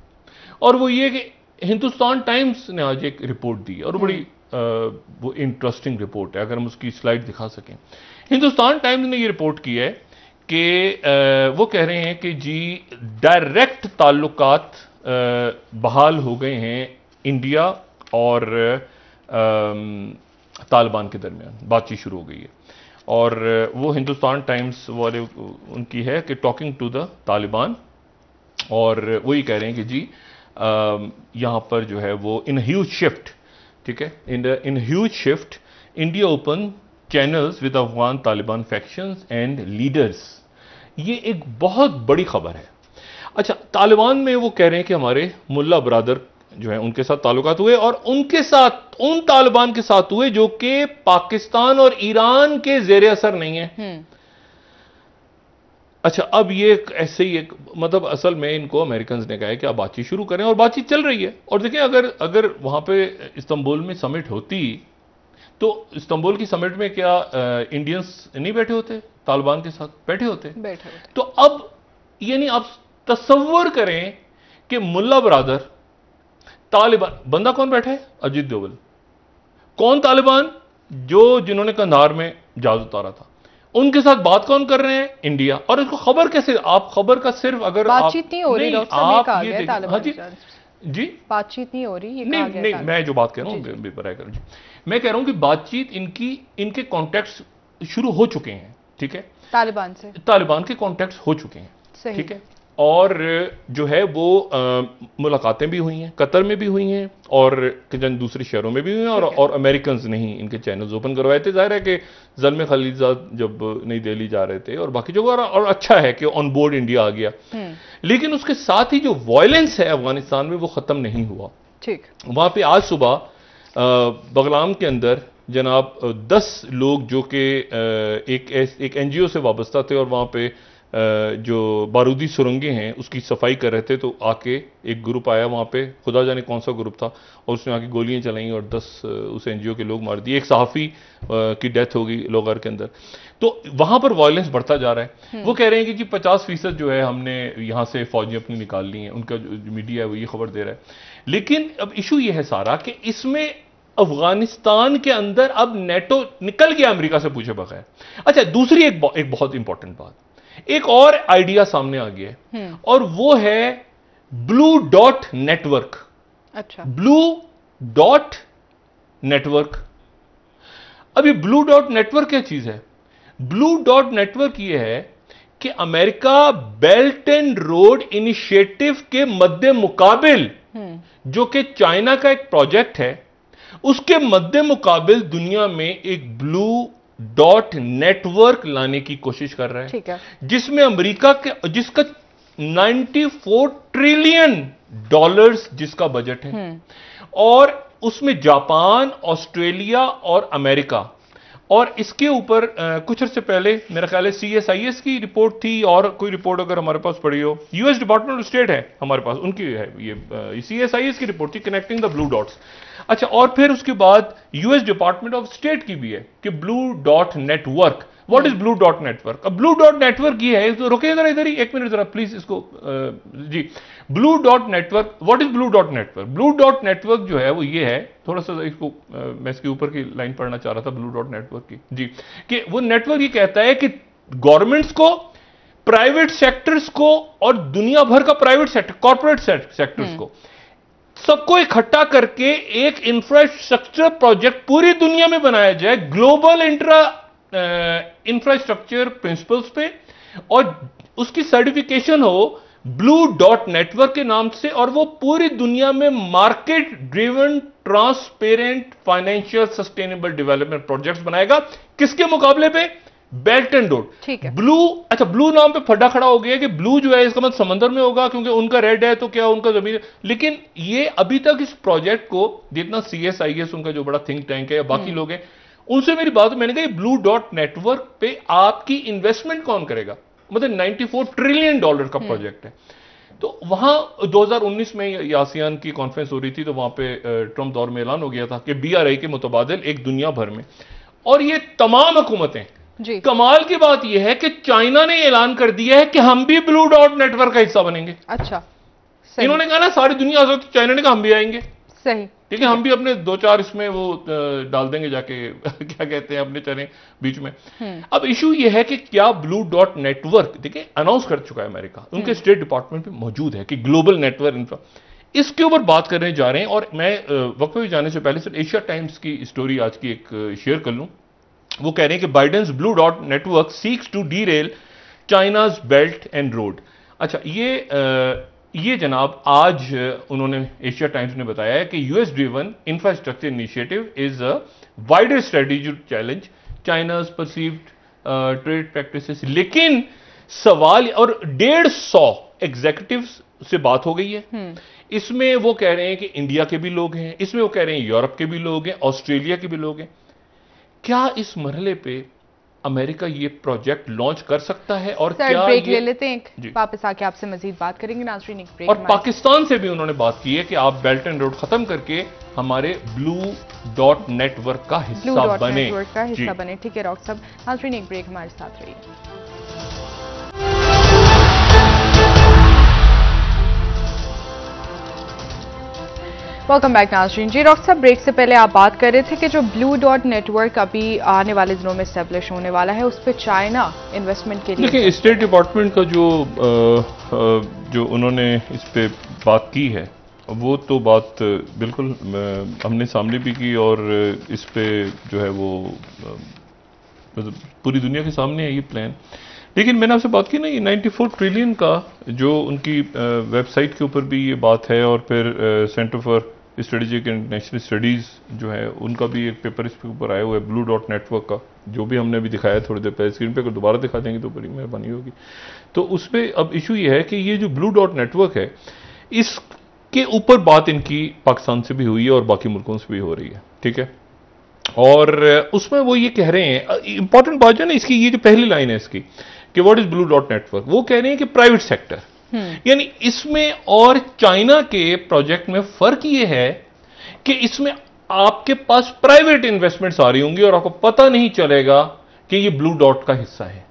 [SPEAKER 2] और वो ये कि हिंदुस्तान टाइम्स ने आज एक रिपोर्ट दी, और बड़ी वो इंटरेस्टिंग रिपोर्ट है। अगर हम उसकी स्लाइड दिखा सकें। हिंदुस्तान टाइम्स ने ये रिपोर्ट की है कि वो कह रहे हैं कि जी डायरेक्ट ताल्लुकात बहाल हो गए हैं इंडिया और तालिबान के दरमियान, बातचीत शुरू हो गई है। और वो हिंदुस्तान टाइम्स वाले उनकी है कि टॉकिंग टू द तालिबान, और वो ये कह रहे हैं कि जी यहां पर जो है वो इन ह्यूज शिफ्ट, ठीक है, in huge shift India open channels with Afghan Taliban factions and leaders. ये एक बहुत बड़ी खबर है। अच्छा, तालिबान में वो कह रहे हैं कि हमारे मुल्ला ब्रादर जो है उनके साथ ताल्लुकात हुए, और उनके साथ उन तालिबान के साथ हुए जो कि पाकिस्तान और ईरान के जेर असर नहीं है। अच्छा, अब ये ऐसे ही एक मतलब असल में इनको अमेरिकन ने कहा है कि आप बातचीत शुरू करें, और बातचीत चल रही है। और देखिए, अगर वहां पे इस्तांबुल में समिट होती, तो इस्तांबुल की समिट में क्या इंडियंस नहीं बैठे होते? तालिबान के साथ बैठे होते। तो अब यानी आप तसव्वुर करें कि मुल्ला ब्रादर, तालिबान, बंदा कौन बैठा है? अजीत डोवल। कौन तालिबान? जिन्होंने कंधार में जहाज उतारा था। उनके साथ बात कौन कर रहे हैं? इंडिया। और इसको खबर कैसे? आप खबर का सिर्फ अगर
[SPEAKER 1] बातचीत नहीं हो रही, आप ये
[SPEAKER 2] हाँ जी
[SPEAKER 1] बातचीत नहीं हो रही,
[SPEAKER 2] नहीं, मैं जो बात कह रहा हूं बराए करूं जी, मैं कह रहा हूं कि बातचीत इनके कॉन्टैक्ट्स शुरू हो चुके हैं, ठीक है, तालिबान के कॉन्टैक्ट्स हो चुके हैं, ठीक है। और जो है वो मुलाकातें भी हुई हैं, कतर में भी हुई हैं, और दूसरे शहरों में भी हुई हैं, और अमेरिकन ने ही इनके चैनल्स ओपन करवाए थे। जाहिर है कि ज़ल्मे खलीलज़ाद जब नई दिल्ली जा रहे थे और बाकी जगह, और अच्छा है कि ऑन बोर्ड इंडिया आ गया। लेकिन उसके साथ ही जो वायलेंस है अफगानिस्तान में वो खत्म नहीं हुआ। ठीक, वहां पे आज सुबह बगलाम के अंदर जनाब 10 लोग जो कि एक एनजीओ से वाबस्ता थे, और वहां पे जो बारूदी सुरंगें हैं उसकी सफाई कर रहे थे, तो आके एक ग्रुप आया वहां पे, खुदा जाने कौन सा ग्रुप था, और उसने आके गोलियां चलाई और 10 उस एनजीओ के लोग मार दिए। एक सहाफ़ी की डेथ हो गई लोगार के अंदर। तो वहां पर वायलेंस बढ़ता जा रहा है। वो कह रहे हैं कि जी 50% जो है हमने यहां से फौजी अपनी निकाल ली हैं, उनका जो मीडिया है वो ये खबर दे रहा है। लेकिन अब इशू ये है सारा कि इसमें अफगानिस्तान के अंदर अब नेटो निकल गया अमेरिका से पूछे बगैर। अच्छा, दूसरी एक बहुत इंपॉर्टेंट बात, एक और आइडिया सामने आ गया है, और वो है ब्लू डॉट नेटवर्क। अच्छा, ब्लू डॉट नेटवर्क। अब ये ब्लू डॉट नेटवर्क क्या चीज है? ब्लू डॉट नेटवर्क ये है कि America belt and road initiative के मद्दे मुकाबिल, जो कि चाइना का एक प्रोजेक्ट है, उसके मद्दे मुकाबिल दुनिया में एक ब्लू डॉट नेटवर्क लाने की कोशिश कर रहा है, ठीक है, जिसमें अमेरिका के, जिसका 94 ट्रिलियन डॉलर्स जिसका बजट है, और उसमें जापान, ऑस्ट्रेलिया और अमेरिका, और इसके ऊपर कुछ अर्से पहले मेरा ख्याल है CSIS की रिपोर्ट थी, और कोई रिपोर्ट अगर हमारे पास पड़ी हो, US डिपार्टमेंट ऑफ स्टेट है हमारे पास, उनकी है ये CSIS की रिपोर्ट थी, कनेक्टिंग द ब्लू डॉट्स। अच्छा, और फिर उसके बाद US डिपार्टमेंट ऑफ स्टेट की भी है कि blue dot network. What is blue dot network? अब ब्लू डॉट नेटवर्क ये है, तो रुकिए जरा इधर ही 1 मिनट जरा प्लीज इसको जी। Blue dot network, what is blue dot network? Blue dot network जो है वो ये है, थोड़ा सा इसको मैं इसके ऊपर की लाइन पढ़ना चाह रहा था ब्लू डॉट नेटवर्क की जी, कि वो नेटवर्क ये कहता है कि गवर्नमेंट्स को, प्राइवेट सेक्टर्स को, और दुनिया भर का प्राइवेट सेक्टर, कॉर्पोरेट सेक्टर्स को, सबको इकट्ठा करके एक इंफ्रास्ट्रक्चर प्रोजेक्ट पूरी दुनिया में बनाया जाए, ग्लोबल इंफ्रास्ट्रक्चर प्रिंसिपल्स पे, और उसकी सर्टिफिकेशन हो ब्लू डॉट नेटवर्क के नाम से, और वो पूरी दुनिया में market driven transparent financial sustainable development projects बनाएगा। किसके मुकाबले पे? Belt and road.
[SPEAKER 1] ठीक है।
[SPEAKER 2] ब्लू, अच्छा ब्लू नाम पे फड्डा खड़ा हो गया कि ब्लू जो है इसका मतलब समंदर में होगा, क्योंकि उनका रेड है तो क्या उनका जमीन है। लेकिन ये अभी तक इस प्रोजेक्ट को जितना CSIS उनका जो बड़ा थिंक टैंक है या बाकी लोग हैं, उनसे मेरी बात, मैंने कहा ब्लू डॉट नेटवर्क पे आपकी इन्वेस्टमेंट कौन करेगा? मतलब $94 ट्रिलियन का प्रोजेक्ट है। तो वहां 2019 में आसियान की कॉन्फ्रेंस हो रही थी, तो वहां पे ट्रंप दौर में ऐलान हो गया था कि BRI के मुतबादिल एक दुनिया भर में, और ये तमाम हुकूमतें। कमाल की बात यह है कि चाइना ने ऐलान कर दिया है कि हम भी ब्लू डॉट नेटवर्क का हिस्सा बनेंगे।
[SPEAKER 1] अच्छा, सही।
[SPEAKER 2] इन्होंने कहा ना सारी दुनिया आ सकती, तो चाइना ने कहा हम भी आएंगे।
[SPEAKER 1] सही,
[SPEAKER 2] ठीक है, हम भी अपने 2-4 इसमें वो डाल देंगे जाके क्या कहते हैं, अपने चने बीच में। अब इशू ये है कि क्या ब्लू डॉट नेटवर्क, देखिए अनाउंस कर चुका है अमेरिका, उनके स्टेट डिपार्टमेंट में मौजूद है कि ग्लोबल नेटवर्क इंफ्रा, इसके ऊपर बात करने जा रहे हैं। और मैं वक्त पे जाने से पहले सिर्फ एशिया टाइम्स की स्टोरी आज की एक शेयर कर लूं। वो कह रहे हैं कि Biden's blue dot network seeks to derail China's belt and road. अच्छा, ये जनाब आज उन्होंने एशिया टाइम्स ने बताया है कि US driven infrastructure initiative is a wider strategic challenge China's perceived trade practices. लेकिन सवाल, और 150 एग्जीक्यूटिव्स से बात हो गई है। इसमें वो कह रहे हैं कि इंडिया के भी लोग हैं, इसमें वो कह रहे हैं यूरोप के भी लोग हैं, ऑस्ट्रेलिया के भी लोग हैं। क्या इस मरहले पे अमेरिका ये प्रोजेक्ट लॉन्च कर सकता है? और
[SPEAKER 1] सर,
[SPEAKER 2] क्या
[SPEAKER 1] ब्रेक ले लेते हैं एक, वापस आके आपसे मजीद बात करेंगे नाज़रीन। एक ब्रेक।
[SPEAKER 2] और पाकिस्तान से भी उन्होंने बात की है कि आप बेल्ट एंड रोड खत्म करके हमारे ब्लू डॉट नेटवर्क का हिस्सा बने।
[SPEAKER 1] ठीक है डॉक्टर साहब, नाज़रीन एक ब्रेक, हमारे साथ रहिए। वेलकम बैक नाज़रीन। जी डॉक्टर साहब, ब्रेक से पहले आप बात कर रहे थे कि जो ब्लू डॉट नेटवर्क अभी आने वाले दिनों में एस्टेब्लिश होने वाला है, उस पर चाइना इन्वेस्टमेंट के लिए,
[SPEAKER 2] देखिए स्टेट डिपार्टमेंट का जो उन्होंने इस पे बात की है, वो तो बात बिल्कुल हमने सामने भी की, और इस पे जो है वो पूरी दुनिया के सामने है ये प्लान। लेकिन मैंने आपसे बात की ना, ये 94 ट्रिलियन का जो उनकी वेबसाइट के ऊपर भी ये बात है, और फिर centre for strategic and national studies जो है उनका भी एक पेपर इसके ऊपर आया हुआ है ब्लू डॉट नेटवर्क का, जो भी हमने अभी दिखाया थोड़ी देर पहले स्क्रीन पे, अगर दोबारा दिखा देंगे तो बड़ी मेहरबानी होगी। तो उसमें अब इशू ये है कि ये जो ब्लू डॉट नेटवर्क है, इसके ऊपर बात इनकी पाकिस्तान से भी हुई है और बाकी मुल्कों से भी हो रही है। ठीक है, और उसमें वो ये कह रहे हैं, इंपॉर्टेंट बात जो है ना इसकी, ये जो पहली लाइन है इसकी कि what is blue dot network, वो कह रहे हैं कि प्राइवेट सेक्टर, यानी इसमें और चाइना के प्रोजेक्ट में फर्क ये है कि इसमें आपके पास प्राइवेट इन्वेस्टमेंट्स आ रही होंगी और आपको पता नहीं चलेगा कि ये ब्लू डॉट का हिस्सा है।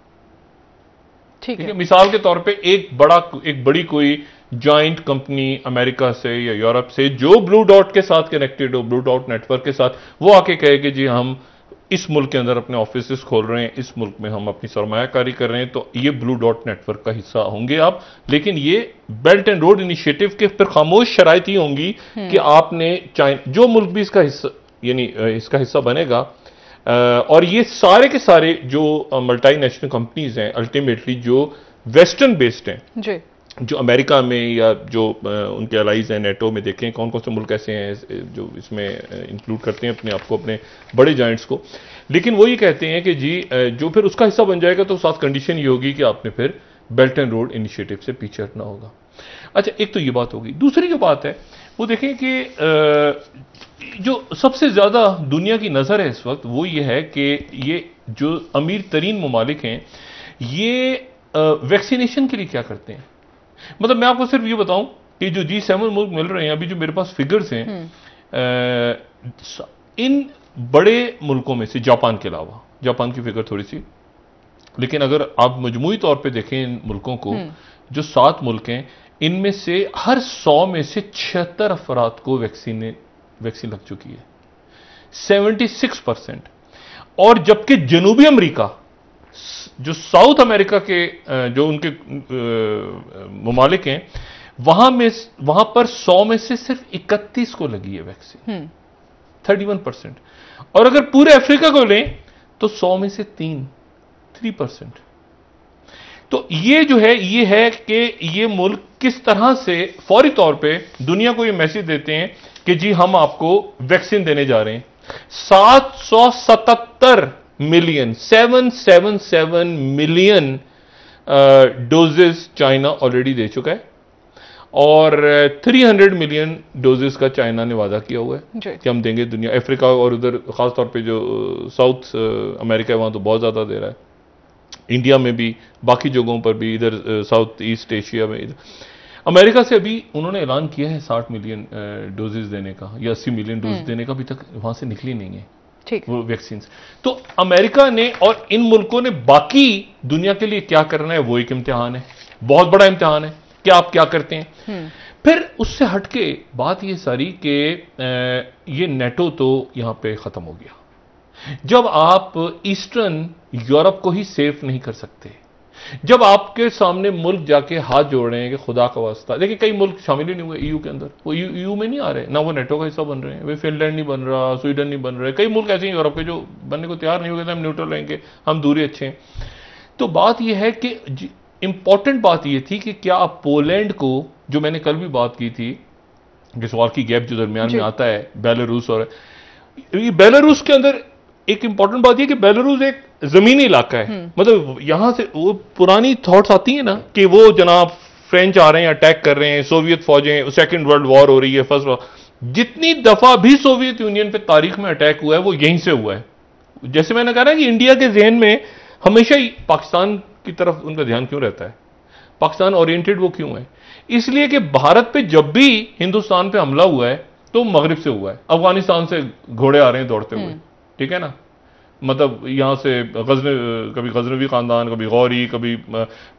[SPEAKER 2] ठीक है, मिसाल के तौर पे एक बड़ी कोई जॉइंट कंपनी अमेरिका से या यूरोप से जो ब्लू डॉट के साथ कनेक्टेड हो, ब्लू डॉट नेटवर्क के साथ, वो आके कहे कि जी हम इस मुल्क के अंदर अपने ऑफिस खोल रहे हैं, इस मुल्क में हम अपनी सरमायाकारी कर रहे हैं, तो ये ब्लू डॉट नेटवर्क का हिस्सा होंगे आप। लेकिन ये बेल्ट एंड रोड इनिशिएटिव के फिर खामोश शराइत ही होंगी कि आपने जो मुल्क भी इसका हिस्सा, यानी इसका हिस्सा बनेगा, और ये सारे के सारे जो मल्टीनेशनल कंपनीज हैं अल्टीमेटली जो वेस्टर्न बेस्ड हैं, जो अमेरिका में या जो उनके अलाइज हैं नेटो में, देखें कौन कौन से मुल्क ऐसे हैं जो इसमें इंक्लूड करते हैं अपने आप को, अपने बड़े जायंट्स को। लेकिन वो ये कहते हैं कि जी जो फिर उसका हिस्सा बन जाएगा तो साथ कंडीशन ये होगी कि आपने फिर बेल्ट एंड रोड इनिशिएटिव से पीछे हटना होगा। अच्छा, एक तो ये बात होगी। दूसरी जो बात है वो देखें कि जो सबसे ज्यादा दुनिया की नजर है इस वक्त वो ये है कि ये जो अमीर तरीन ममालिक हैं ये वैक्सीनेशन के लिए क्या करते हैं। मतलब मैं आपको सिर्फ ये बताऊं कि जो G7 मुल्क मिल रहे हैं, अभी जो मेरे पास फिगर्स हैं, इन बड़े मुल्कों में से जापान के अलावा, जापान की फिगर थोड़ी सी, लेकिन अगर आप मजमूई तौर पे देखें इन मुल्कों को, जो 7 मुल्क हैं, इनमें से हर 100 में से 76 अफराद को वैक्सीन लग चुकी है, 76%। और जबकि जनूबी अमेरिका, जो साउथ अमेरिका के जो उनके ममालिक हैं, वहां पर 100 में से सिर्फ 31 को लगी है वैक्सीन, 31%। और अगर पूरे अफ्रीका को लें तो 100 में से 3%। तो ये जो है ये है कि ये मुल्क किस तरह से फौरी तौर पे दुनिया को ये मैसेज देते हैं कि जी हम आपको वैक्सीन देने जा रहे हैं। 777 million 777 million doses China already दे चुका है और 300 मिलियन डोजेस का चाइना ने वादा किया हुआ है कि हम देंगे। दुनिया अफ्रीका और उधर खासतौर पे जो साउथ अमेरिका है वहां तो बहुत ज्यादा दे रहा है, इंडिया में भी, बाकी जगहों पर भी, इधर साउथ ईस्ट एशिया में। इधर अमेरिका से अभी उन्होंने ऐलान किया है 60 मिलियन डोजेस देने का या 80 मिलियन डोज देने का, अभी तक वहां से निकली नहीं है वो वैक्सीन। तो अमेरिका ने और इन मुल्कों ने बाकी दुनिया के लिए क्या करना है वो एक इम्तिहान है, बहुत बड़ा इम्तिहान है कि आप क्या करते हैं। फिर उससे हटके बात ये सारी कि ये नेटो तो यहां पे खत्म हो गया। जब आप ईस्टर्न यूरोप को ही सेफ नहीं कर सकते, जब आपके सामने मुल्क जाके हाथ जोड़ रहे हैं कि खुदा का वास्ता, देखिए कई मुल्क शामिल ही नहीं हुए ईयू के अंदर, वो ईयू में नहीं आ रहे, ना वो नेटो का हिस्सा बन रहे हैं, वे फिनलैंड नहीं बन रहा, स्वीडन नहीं बन रहे, कई मुल्क ऐसे ही यूरोप के जो बनने को तैयार नहीं हो गए, हम न्यूट्रल रहेंगे, हम दूरी अच्छे हैं। तो बात यह है कि इंपॉर्टेंट बात यह थी कि क्या आप पोलैंड को, जो मैंने कल भी बात की थी कि सवाल की गैप जो दरमियान में आता है बेलारूस, और बेलारूस के अंदर एक इंपॉर्टेंट बात यह कि बेलारूस एक जमीनी इलाका है, मतलब यहां से वो पुरानी थॉट्स आती है ना कि वो जनाब फ्रेंच आ रहे हैं, अटैक कर रहे हैं, सोवियत फौजें, सेकंड वर्ल्ड वॉर हो रही है, फर्स्ट वॉर, जितनी दफा भी सोवियत यूनियन पे तारीख में अटैक हुआ है वो यहीं से हुआ है। जैसे मैंने कहा ना कि इंडिया के जहन में हमेशा ही पाकिस्तान की तरफ उनका ध्यान क्यों रहता है, पाकिस्तान ओरिएंटेड वो क्यों है, इसलिए कि भारत पे जब भी हिंदुस्तान पे हमला हुआ है तो मगरिब से हुआ है, अफगानिस्तान से घोड़े आ रहे हैं दौड़ते हुए, ठीक है ना, मतलब यहां से कभी गजनवी खानदान, कभी गौरी, कभी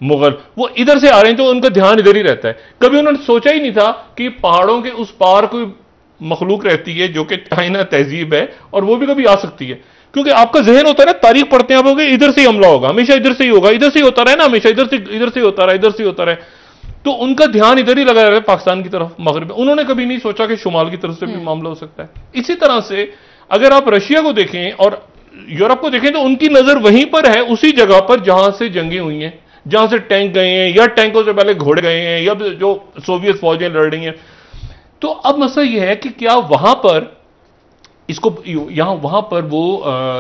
[SPEAKER 2] मुगल, वो इधर से आ रहे हैं, तो उनका ध्यान इधर ही रहता है। कभी उन्होंने सोचा ही नहीं था कि पहाड़ों के उस पार कोई मखलूक रहती है जो कि चाइना तहजीब है और वो भी कभी आ सकती है, क्योंकि आपका जहन होता है ना, तारीख पढ़ते हैं आप लोग, इधर से ही हमला होगा, हमेशा इधर से ही होगा, इधर से ही होता रहे ना, हमेशा इधर से होता रहा, इधर से होता रहे, तो उनका ध्यान इधर ही लगा रहा है पाकिस्तान की तरफ, मगरिब। उन्होंने कभी नहीं सोचा कि शुमाल की तरफ से भी मामला हो सकता है। इसी तरह से अगर आप रशिया को देखें और यूरोप को देखें तो उनकी नजर वहीं पर है, उसी जगह पर जहां से जंगें हुई हैं, जहां से टैंक गए हैं या टैंकों से पहले घोड़े गए हैं या जो सोवियत फौजें लड़ रही हैं। तो अब मसला यह है कि क्या वहां पर इसको वहां पर वो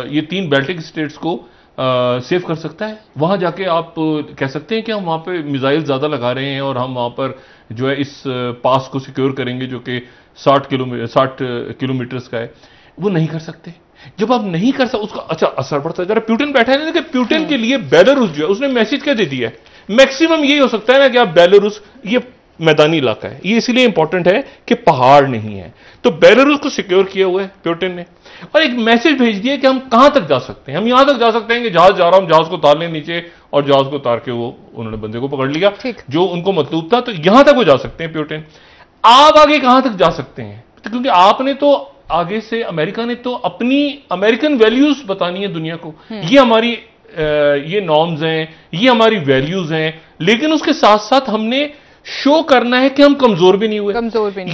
[SPEAKER 2] ये 3 बाल्टिक स्टेट्स को सेव कर सकता है। वहां जाके आप कह सकते हैं कि हम वहां पे मिसाइल ज्यादा लगा रहे हैं और हम वहां पर जो है इस पास को सिक्योर करेंगे जो कि 60 किलोमीटर का है, वो नहीं कर सकते। जब आप नहीं कर सकते उसका अच्छा असर पड़ता है। जरा प्यूटिन बैठा है ना कि प्यूटिन के लिए बेलारूस जो है उसने मैसेज क्या दे दिया है, मैक्सिमम यही हो सकता है ना कि आप बेलारूस, ये मैदानी इलाका है, ये इसलिए इंपॉर्टेंट है कि पहाड़ नहीं है, तो बेलारूस को सिक्योर किया हुआ है प्यूटिन ने, और एक मैसेज भेज दिया कि हम कहां तक जा सकते हैं, हम यहां तक जा सकते हैं कि जहाज जा रहा हूं, जहाज को उतार लें नीचे, और जहाज को उतार के वो उन्होंने बंदे को पकड़ लिया जो उनको मतलूब था, तो यहां तक वो जा सकते हैं प्यूटिन। आप आगे कहां तक जा सकते हैं, क्योंकि आपने तो आगे से अमेरिका ने तो अपनी अमेरिकन वैल्यूज बतानी है दुनिया को, ये हमारी ये नॉर्म्स हैं, ये हमारी वैल्यूज हैं, लेकिन उसके साथ साथ हमने शो करना है कि हम कमजोर भी नहीं हुए।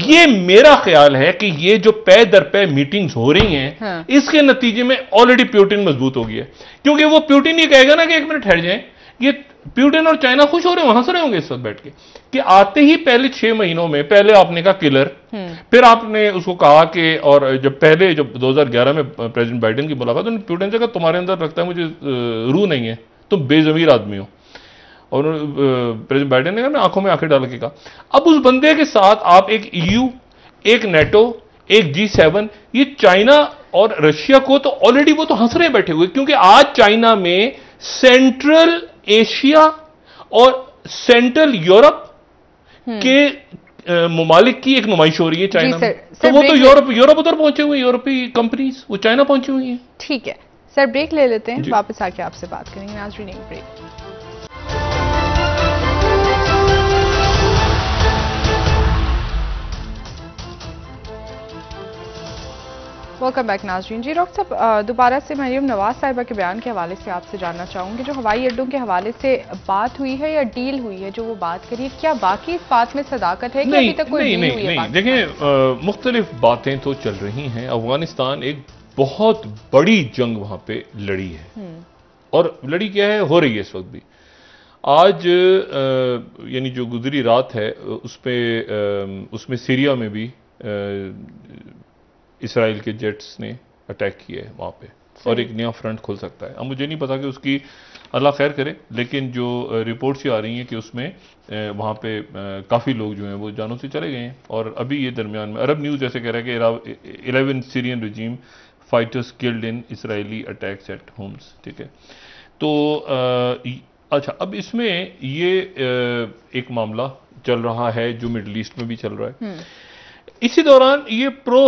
[SPEAKER 2] ये मेरा ख्याल है कि ये जो पे दर पे मीटिंग्स हो रही हैं, हाँ। इसके नतीजे में ऑलरेडी प्यूटिन मजबूत हो गया, क्योंकि वो प्यूटिन ये कहेगा ना कि 1 मिनट ठहर जाए, ये प्यूटिन और चाइना खुश हो रहे हैं, हंस रहे होंगे इस वक्त बैठ के कि आते ही पहले 6 महीनों में पहले आपने कहा किलर, फिर आपने उसको कहा कि, और जब 2011 में प्रेसिडेंट बाइडेन की मुलाकात, तो प्यूटिन से कहा तुम्हारे अंदर लगता है मुझे रूह नहीं है, तुम बेजमीर आदमी हो, और प्रेसिडेंट बाइडेन ने कहा मैं आंखों में आंखें डाल के कहा। अब उस बंदे के साथ आप एक ईयू, एक नेटो, एक G7, ये चाइना और रशिया को तो ऑलरेडी वो तो हंस रहे बैठे हुए, क्योंकि आज चाइना में सेंट्रल एशिया और सेंट्रल यूरोप के ममालिक की एक नुमाइश हो रही है चाइना में, तो वो तो यूरोप उधर पहुंचे हुए, यूरोपीय कंपनीज वो चाइना पहुंची हुई हैं।
[SPEAKER 1] ठीक है सर, ब्रेक ले लेते हैं, वापस आके आपसे बात करेंगे। नाज़रीन, ब्रेक। वेलकम बैक नाज़रीन। जी डॉक्टर साहब, दोबारा से मरियम नवाज साहिबा के बयान के हवाले से आपसे जानना चाहूंगी, जो हवाई अड्डों के हवाले से बात हुई है या डील हुई है, जो वो बात करी, क्या बाकी इस बात में सदाकत है कि अभी तक कोई डील हुई है?
[SPEAKER 2] देखिए, मुख्तलिफ बातें तो चल रही हैं। अफगानिस्तान एक बहुत बड़ी जंग वहां पे लड़ी है, और लड़ी क्या है, हो रही है इस वक्त भी। आज यानी जो गुजरी रात है उसमें सीरिया में भी इसराइल के जेट्स ने अटैक किया है वहाँ पे, और एक नया फ्रंट खुल सकता है। अब मुझे नहीं पता कि उसकी अल्लाह खैर करे, लेकिन जो रिपोर्ट्स ही आ रही हैं कि उसमें वहाँ पे काफ़ी लोग जो हैं वो जानों से चले गए हैं। और अभी ये दरमियान में अरब न्यूज़ जैसे कह रहा है कि 11 Syrian regime fighters killed in Israeli attacks eight Holmes. ठीक है, तो अच्छा, अब इसमें ये एक मामला चल रहा है जो मिडल ईस्ट में भी चल रहा है। इसी दौरान ये प्रो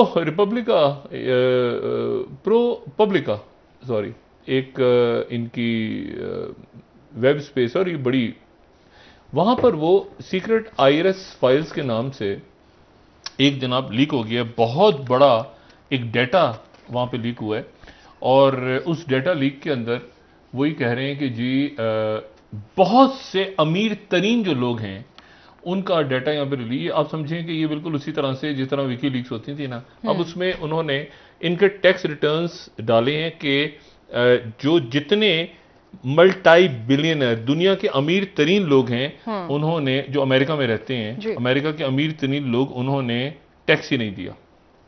[SPEAKER 2] पब्लिका सॉरी एक इनकी वेब स्पेस, और ये बड़ी, वहां पर वो सीक्रेट आईआरएस फाइल्स के नाम से एक जनाब लीक हो गया, बहुत बड़ा एक डेटा वहां पे लीक हुआ है। और उस डेटा लीक के अंदर वही कह रहे हैं कि जी बहुत से अमीर तरीन जो लोग हैं उनका डाटा यहाँ पे रिलीज। आप समझें कि ये बिल्कुल उसी तरह से जिस तरह विकी लीक्स होती थी ना, अब उसमें उन्होंने इनके टैक्स रिटर्न्स डाले हैं कि जो जितने मल्टी बिलियनर दुनिया के अमीर तरीन लोग हैं उन्होंने, जो अमेरिका में रहते हैं, अमेरिका के अमीर तरीन लोग, उन्होंने टैक्स ही नहीं दिया।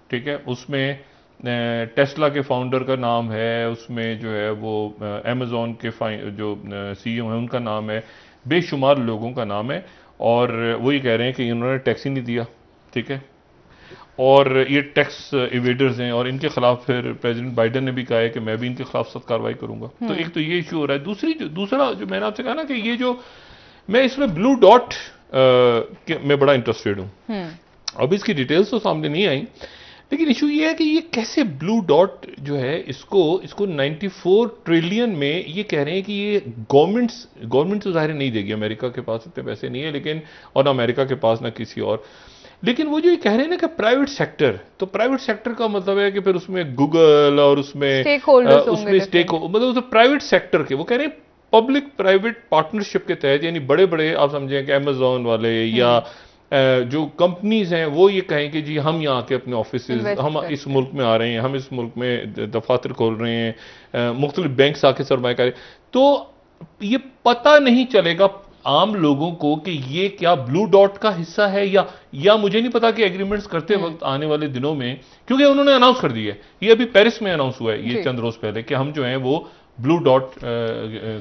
[SPEAKER 2] ठीक है, उसमें टेस्ला के फाउंडर का नाम है, उसमें जो है वो अमेजॉन के जो सीईओ हैं उनका नाम है, बेशुमार लोगों का नाम है, और वही कह रहे हैं कि इन्होंने टैक्स ही नहीं दिया। ठीक है, और ये टैक्स इवेडर्स हैं, और इनके खिलाफ फिर प्रेसिडेंट बाइडेन ने भी कहा है कि मैं भी इनके खिलाफ सख्त कार्रवाई करूंगा। तो एक तो ये इशू हो रहा है। दूसरा जो मैंने आपसे कहा ना कि ये जो मैं इसमें ब्लू डॉट में बड़ा इंटरेस्टेड हूं। अब इसकी डिटेल्स तो सामने नहीं आई, लेकिन इशू ये है कि ये कैसे ब्लू डॉट जो है इसको 94 ट्रिलियन में ये कह रहे हैं कि ये गवर्नमेंट तो जाहिर नहीं देगी, अमेरिका के पास इतने पैसे नहीं है, लेकिन और ना अमेरिका के पास ना किसी और, लेकिन वो जो ये कह रहे हैं ना कि प्राइवेट सेक्टर, तो प्राइवेट सेक्टर का मतलब है कि फिर उसमें गूगल और उसमें स्टेक मतलब प्राइवेट सेक्टर के, वो कह रहे हैं पब्लिक प्राइवेट पार्टनरशिप के तहत, यानी बड़े बड़े आप समझें कि अमेजॉन वाले या जो कंपनीज हैं वो ये कहें कि जी हम यहाँ के अपने ऑफिसेज, हम इस मुल्क में आ रहे हैं, हम इस मुल्क में दफातर खोल रहे हैं, मुख्तलिफ बैंक्स आके सरमायाकारी, तो ये पता नहीं चलेगा आम लोगों को कि ये क्या ब्लू डॉट का हिस्सा है या मुझे नहीं पता कि एग्रीमेंट्स करते वक्त आने वाले दिनों में, क्योंकि उन्होंने अनाउंस कर दिया है, ये अभी पेरिस में अनाउंस हुआ है ये चंद रोज पहले कि हम जो है वो ब्लू डॉट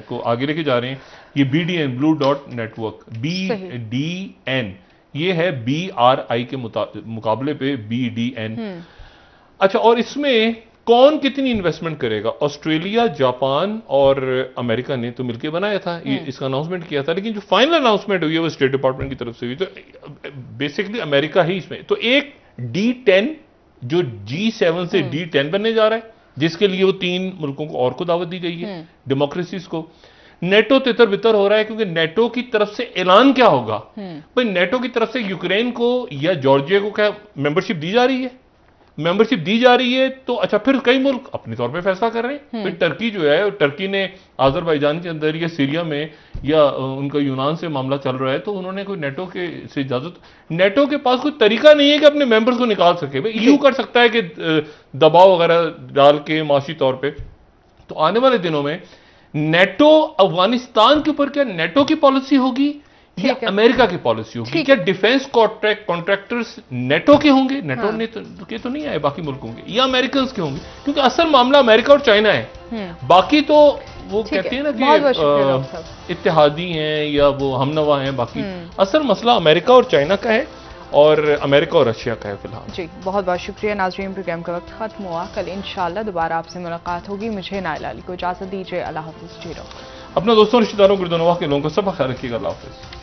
[SPEAKER 2] को आगे लेके जा रहे हैं। ये BDN blue dot network, BDN, ये है BRI के मुकाबले पे BDN। अच्छा, और इसमें कौन कितनी इन्वेस्टमेंट करेगा? ऑस्ट्रेलिया, जापान और अमेरिका ने तो मिलकर बनाया था, ये इसका अनाउंसमेंट किया था, लेकिन जो फाइनल अनाउंसमेंट हुई है वो स्टेट डिपार्टमेंट की तरफ से हुई, तो बेसिकली अमेरिका ही इसमें। तो एक D10 जो G7 से D10 बनने जा रहा है, जिसके लिए वो 3 मुल्कों को और को दावत दी गई है, डेमोक्रेसीज को। नेटो तितर बितर हो रहा है, क्योंकि नेटो की तरफ से ऐलान क्या होगा? भाई नेटो की तरफ से यूक्रेन को या जॉर्जिया को क्या मेंबरशिप दी जा रही है? मेंबरशिप दी जा रही है तो अच्छा, फिर कई मुल्क अपने तौर पे फैसला कर रहे हैं। फिर टर्की जो है, टर्की ने आज़रबाईजान के अंदर या सीरिया में या उनका यूनान से मामला चल रहा है, तो उन्होंने कोई नेटो के से इजाजत, नेटो के पास कोई तरीका नहीं है कि अपने मेंबर्स को निकाल सके। भाई EU कर सकता है कि दबाव वगैरह डाल के माशी तौर पर। तो आने वाले दिनों में नेटो अफगानिस्तान के ऊपर क्या नेटो की पॉलिसी होगी या अमेरिका की पॉलिसी होगी? क्या डिफेंस कॉन्ट्रैक्टर्स नेटो के होंगे, नेटो ने तो नहीं आए, बाकी मुल्कों के, या अमेरिकन के होंगे? क्योंकि असल मामला अमेरिका और चाइना है, बाकी तो वो कहते हैं ना कि इत्तेहादी हैं या वो हमनवा हैं, बाकी असल मसला अमेरिका और चाइना का है और अमेरिका और रशिया का है फिलहाल।
[SPEAKER 1] जी, बहुत बहुत शुक्रिया नाज़रीन, प्रोग्राम का वक्त खत्म हुआ। कल इंशाल्लाह दोबारा आपसे मुलाकात होगी। मुझे नाइला अली को इजाजत दीजिए। अल्लाह हाफिज़। जी रहो।
[SPEAKER 2] अपना दोस्तों, रिश्तेदारों, गिरदोनवाह के लोगों को सब ख्याल रखिएगा। अल्लाह हाफिज़।